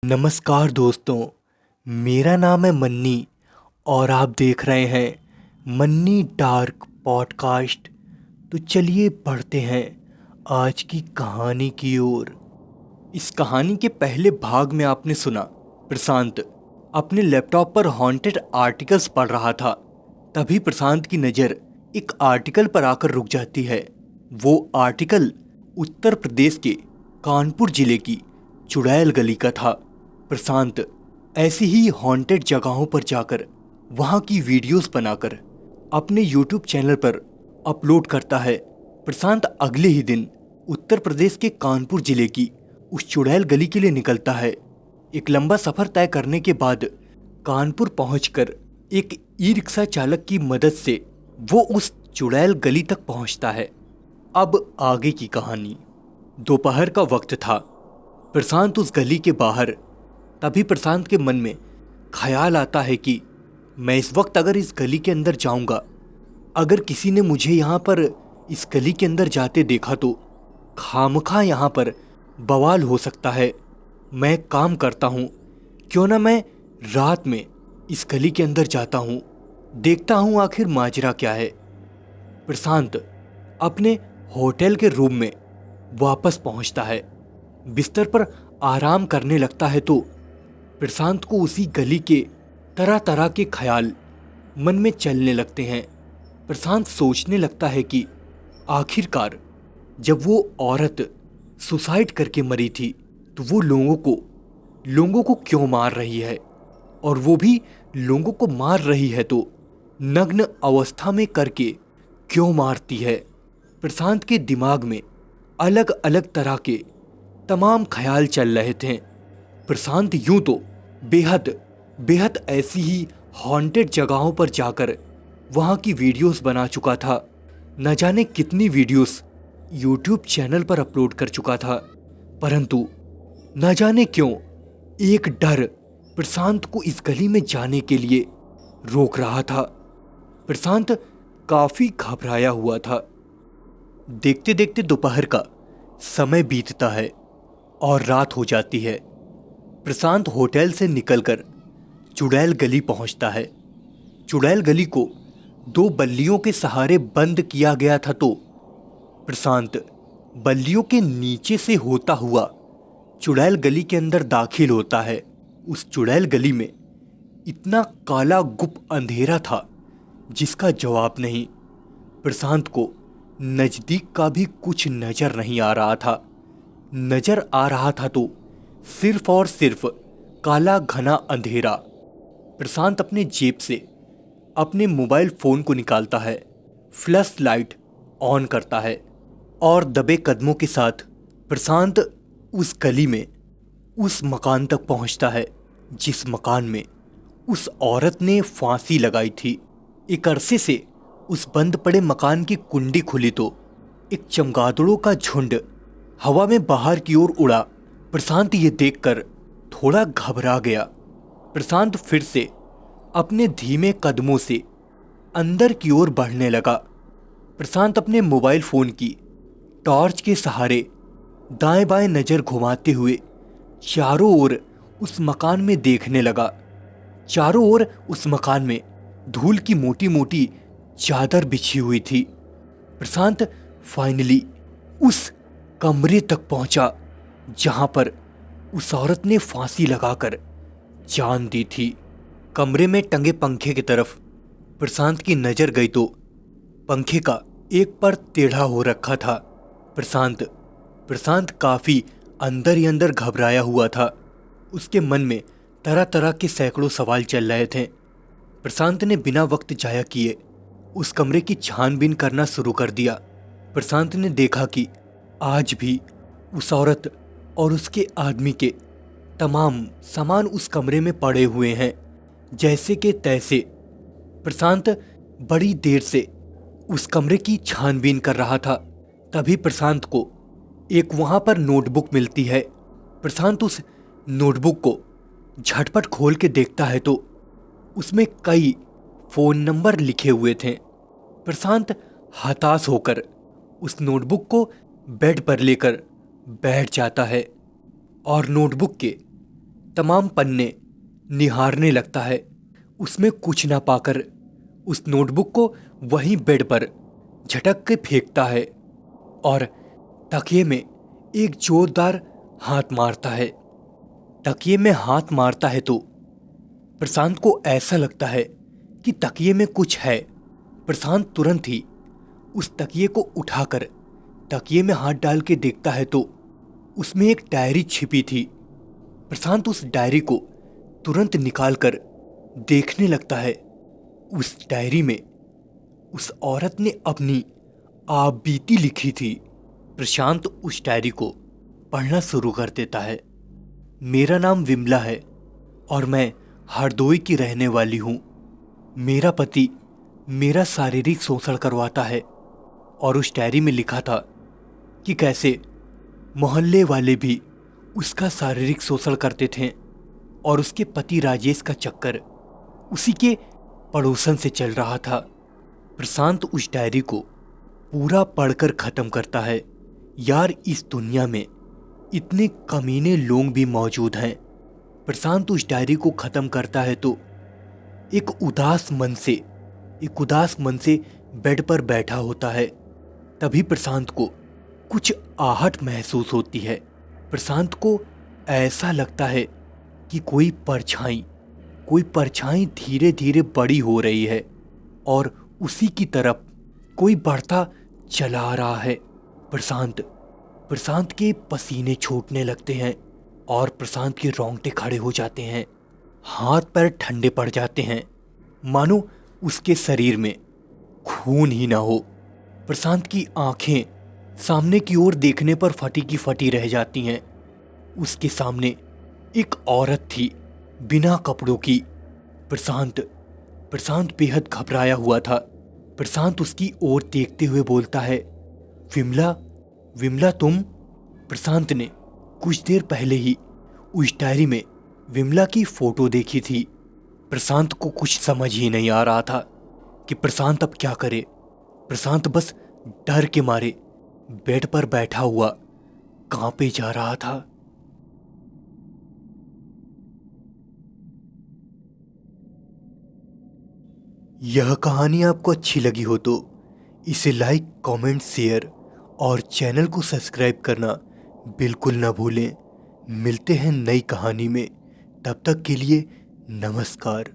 नमस्कार दोस्तों, मेरा नाम है मन्नी और आप देख रहे हैं मन्नी डार्क पॉडकास्ट। तो चलिए बढ़ते हैं आज की कहानी की ओर। इस कहानी के पहले भाग में आपने सुना प्रशांत अपने लैपटॉप पर हॉन्टेड आर्टिकल्स पढ़ रहा था। तभी प्रशांत की नज़र एक आर्टिकल पर आकर रुक जाती है। वो आर्टिकल उत्तर प्रदेश के कानपुर जिले की चुड़ैल गली का था। प्रशांत ऐसी ही हॉन्टेड जगहों पर जाकर वहाँ की वीडियोस बनाकर अपने यूट्यूब चैनल पर अपलोड करता है। प्रशांत अगले ही दिन उत्तर प्रदेश के कानपुर जिले की उस चुड़ैल गली के लिए निकलता है। एक लंबा सफ़र तय करने के बाद कानपुर पहुंचकर एक ई रिक्शा चालक की मदद से वो उस चुड़ैल गली तक पहुंचता है। अब आगे की कहानी। दोपहर का वक्त था। प्रशांत उस गली के बाहर। तभी प्रशांत के मन में ख्याल आता है कि मैं इस वक्त अगर इस गली के अंदर जाऊंगा, अगर किसी ने मुझे यहाँ पर इस गली के अंदर जाते देखा तो खामखा यहाँ पर बवाल हो सकता है। मैं काम करता हूँ, क्यों ना मैं रात में इस गली के अंदर जाता हूँ, देखता हूँ आखिर माजरा क्या है। प्रशांत अपने होटल के रूम में वापस पहुँचता है। बिस्तर पर आराम करने लगता है तो प्रशांत को उसी गली के तरह तरह के ख्याल मन में चलने लगते हैं। प्रशांत सोचने लगता है कि आखिरकार जब वो औरत सुसाइड करके मरी थी तो वो लोगों को क्यों मार रही है, और वो भी लोगों को मार रही है तो नग्न अवस्था में करके क्यों मारती है। प्रशांत के दिमाग में अलग अलग तरह के तमाम ख्याल चल रहे थे। प्रशांत यूं तो बेहद ऐसी ही हॉन्टेड जगहों पर जाकर वहाँ की वीडियोस बना चुका था। न जाने कितनी वीडियोस यूट्यूब चैनल पर अपलोड कर चुका था, परंतु न जाने क्यों एक डर प्रशांत को इस गली में जाने के लिए रोक रहा था। प्रशांत काफ़ी घबराया हुआ था। देखते देखते दोपहर का समय बीतता है और रात हो जाती है। प्रशांत होटल से निकलकर चुड़ैल गली पहुंचता है। चुड़ैल गली को 2 बल्लियों के सहारे बंद किया गया था तो प्रशांत बल्लियों के नीचे से होता हुआ चुड़ैल गली के अंदर दाखिल होता है। उस चुड़ैल गली में इतना काला गुप्त अंधेरा था जिसका जवाब नहीं। प्रशांत को नज़दीक का भी कुछ नज़र नहीं आ रहा था। नज़र आ रहा था तो सिर्फ और सिर्फ काला घना अंधेरा। प्रशांत अपने जेब से अपने मोबाइल फ़ोन को निकालता है, फ्लैश लाइट ऑन करता है और दबे कदमों के साथ प्रशांत उस गली में उस मकान तक पहुंचता है जिस मकान में उस औरत ने फांसी लगाई थी। एक अरसे से उस बंद पड़े मकान की कुंडी खुली तो एक चमगादड़ों का झुंड हवा में बाहर की ओर उड़ा। प्रशांत ये देखकर थोड़ा घबरा गया। प्रशांत फिर से अपने धीमे कदमों से अंदर की ओर बढ़ने लगा। प्रशांत अपने मोबाइल फ़ोन की टॉर्च के सहारे दाएं बाएं नज़र घुमाते हुए चारों ओर उस मकान में देखने लगा। चारों ओर उस मकान में धूल की मोटी मोटी चादर बिछी हुई थी। प्रशांत फाइनली उस कमरे तक पहुंचा जहां पर उस औरत ने फांसी लगाकर जान दी थी। कमरे में टंगे पंखे की तरफ प्रशांत की नज़र गई तो पंखे का एक पर टेढ़ा हो रखा था। प्रशांत काफ़ी अंदर ही अंदर घबराया हुआ था। उसके मन में तरह तरह के सैकड़ों सवाल चल रहे थे। प्रशांत ने बिना वक्त जाया किए उस कमरे की छानबीन करना शुरू कर दिया। प्रशांत ने देखा कि आज भी उस औरत और उसके आदमी के तमाम सामान उस कमरे में पड़े हुए हैं जैसे कि तैसे। प्रशांत बड़ी देर से उस कमरे की छानबीन कर रहा था। तभी प्रशांत को एक वहाँ पर नोटबुक मिलती है। प्रशांत उस नोटबुक को झटपट खोल के देखता है तो उसमें कई फ़ोन नंबर लिखे हुए थे। प्रशांत हताश होकर उस नोटबुक को बेड पर लेकर बैठ जाता है और नोटबुक के तमाम पन्ने निहारने लगता है। उसमें कुछ ना पाकर उस नोटबुक को वहीं बेड पर झटक के फेंकता है और तकिए में एक जोरदार हाथ मारता है। तकिए में हाथ मारता है तो प्रशांत को ऐसा लगता है कि तकिए में कुछ है। प्रशांत तुरंत ही उस तकिए को उठाकर तकिए में हाथ डाल के देखता है तो उसमें एक डायरी छिपी थी। प्रशांत उस डायरी को तुरंत निकालकर देखने लगता है। उस डायरी में उस औरत ने अपनी आपबीती लिखी थी। प्रशांत उस डायरी को पढ़ना शुरू कर देता है। मेरा नाम विमला है और मैं हरदोई की रहने वाली हूँ। मेरा पति मेरा शारीरिक शोषण करवाता है और उस डायरी में लिखा था कि कैसे मोहल्ले वाले भी उसका शारीरिक शोषण करते थे और उसके पति राजेश का चक्कर उसी के पड़ोसन से चल रहा था। प्रशांत उस डायरी को पूरा पढ़कर खत्म करता है। यार, इस दुनिया में इतने कमीने लोग भी मौजूद हैं। प्रशांत उस डायरी को खत्म करता है तो एक उदास मन से बेड पर बैठा होता है। तभी प्रशांत को कुछ आहट महसूस होती है। प्रशांत को ऐसा लगता है कि कोई परछाई धीरे धीरे बड़ी हो रही है और उसी की तरफ कोई बढ़ता चला आ रहा है। प्रशांत के पसीने छूटने लगते हैं और प्रशांत के रोंगटे खड़े हो जाते हैं। हाथ पैर ठंडे पड़ जाते हैं, मानो उसके शरीर में खून ही ना हो। प्रशांत की आंखें सामने की ओर देखने पर फटी की फटी रह जाती हैं। उसके सामने एक औरत थी बिना कपड़ों की। प्रशांत बेहद घबराया हुआ था। प्रशांत उसकी ओर देखते हुए बोलता है, विमला तुम? प्रशांत ने कुछ देर पहले ही उस डायरी में विमला की फोटो देखी थी। प्रशांत को कुछ समझ ही नहीं आ रहा था कि प्रशांत अब क्या करे। प्रशांत बस डर के मारे बेड पर बैठा हुआ कांपे जा रहा था। यह कहानी आपको अच्छी लगी हो तो इसे लाइक, कमेंट, शेयर और चैनल को सब्सक्राइब करना बिल्कुल ना भूलें। मिलते हैं नई कहानी में, तब तक के लिए नमस्कार।